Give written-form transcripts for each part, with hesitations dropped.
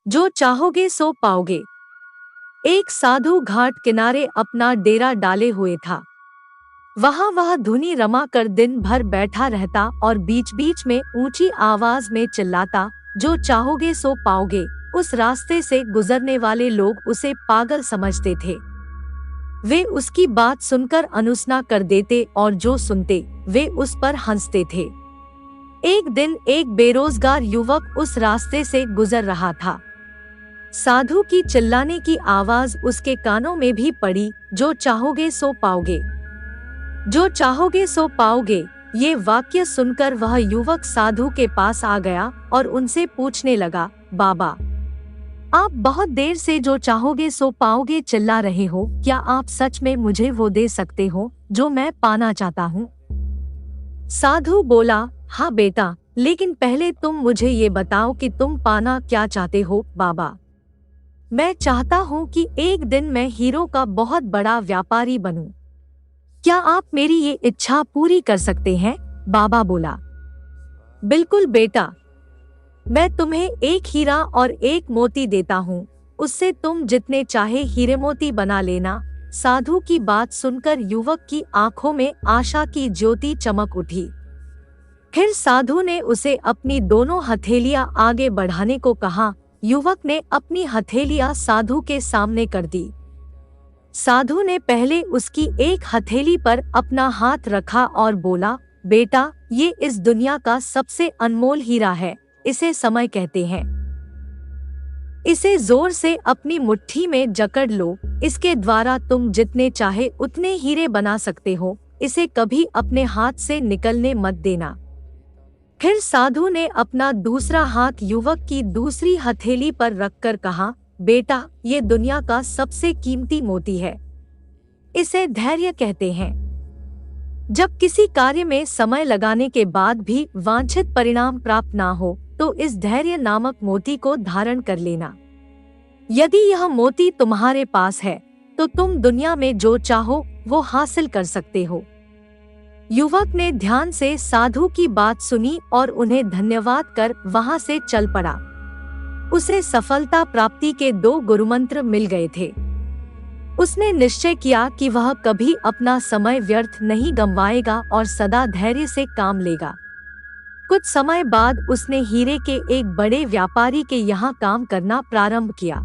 जो चाहोगे सो पाओगे। एक साधु घाट किनारे अपना डेरा डाले हुए था। वह धुनी रमा कर दिन भर बैठा रहता और बीच बीच में ऊंची आवाज में चिल्लाता, जो चाहोगे सो पाओगे। उस रास्ते से गुजरने वाले लोग उसे पागल समझते थे। वे उसकी बात सुनकर अनुसना कर देते और जो सुनते वे उस पर हंसते थे। एक दिन एक बेरोजगार युवक उस रास्ते से गुजर रहा था। साधु की चिल्लाने की आवाज उसके कानों में भी पड़ी, जो चाहोगे सो पाओगे। जो चाहोगे सो पाओगे, ये वाक्य सुनकर वह युवक साधु के पास आ गया और उनसे पूछने लगा, बाबा, आप बहुत देर से जो चाहोगे सो पाओगे चिल्ला रहे हो, क्या आप सच में मुझे वो दे सकते हो जो मैं पाना चाहता हूँ? साधु बोला, हाँ बेटा, लेकिन पहले तुम मुझे ये बताओ कि तुम पाना क्या चाहते हो। बाबा, मैं चाहता हूँ कि एक दिन मैं हीरो का बहुत बड़ा व्यापारी बनूं। क्या आप मेरी ये इच्छा पूरी कर सकते हैं? बाबा बोला, बिल्कुल बेटा, मैं तुम्हें एक हीरा और एक मोती देता हूँ, उससे तुम जितने चाहे हीरे मोती बना लेना। साधु की बात सुनकर युवक की आंखों में आशा की ज्योति चमक उठी। फिर साधु ने उसे अपनी दोनों हथेलियां आगे बढ़ाने को कहा। युवक ने अपनी हथेलियां साधु के सामने कर दी। साधु ने पहले उसकी एक हथेली पर अपना हाथ रखा और बोला, बेटा, ये इस दुनिया का सबसे अनमोल हीरा है, इसे समय कहते हैं। इसे जोर से अपनी मुट्ठी में जकड़ लो, इसके द्वारा तुम जितने चाहे उतने हीरे बना सकते हो, इसे कभी अपने हाथ से निकलने मत देना। फिर साधु ने अपना दूसरा हाथ युवक की दूसरी हथेली पर रखकर कहा, बेटा, ये दुनिया का सबसे कीमती मोती है, इसे धैर्य कहते हैं। जब किसी कार्य में समय लगाने के बाद भी वांछित परिणाम प्राप्त ना हो, तो इस धैर्य नामक मोती को धारण कर लेना। यदि यह मोती तुम्हारे पास है, तो तुम दुनिया में जो चाहो वो हासिल कर सकते हो। युवक ने ध्यान से साधु की बात सुनी और उन्हें धन्यवाद कर वहां से चल पड़ा। उसे सफलता प्राप्ति के 2 गुरुमंत्र मिल गए थे। उसने निश्चय किया कि वह कभी अपना समय व्यर्थ नहीं गंवाएगा और सदा धैर्य से काम लेगा। कुछ समय बाद उसने हीरे के एक बड़े व्यापारी के यहाँ काम करना प्रारंभ किया।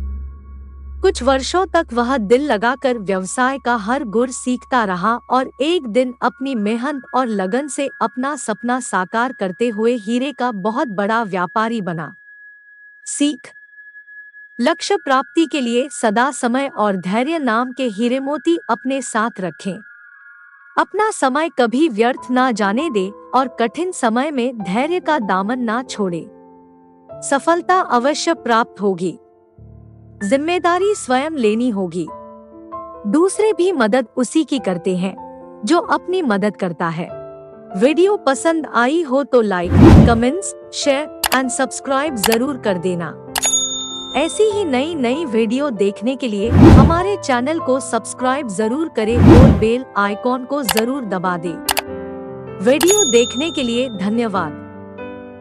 कुछ वर्षों तक वह दिल लगाकर व्यवसाय का हर गुर सीखता रहा और एक दिन अपनी मेहनत और लगन से अपना सपना साकार करते हुए हीरे का बहुत बड़ा व्यापारी बना। सीख: लक्ष्य प्राप्ति के लिए सदा समय और धैर्य नाम के हीरे मोती अपने साथ रखें। अपना समय कभी व्यर्थ ना जाने दे और कठिन समय में धैर्य का दामन ना छोड़े। सफलता अवश्य प्राप्त होगी। जिम्मेदारी स्वयं लेनी होगी। दूसरे भी मदद उसी की करते हैं जो अपनी मदद करता है। वीडियो पसंद आई हो तो like, comments, share and subscribe जरूर कर देना। ऐसी ही नई नई वीडियो देखने के लिए हमारे चैनल को सब्सक्राइब जरूर करें और बेल आइकॉन को जरूर दबा दें। वीडियो देखने के लिए धन्यवाद।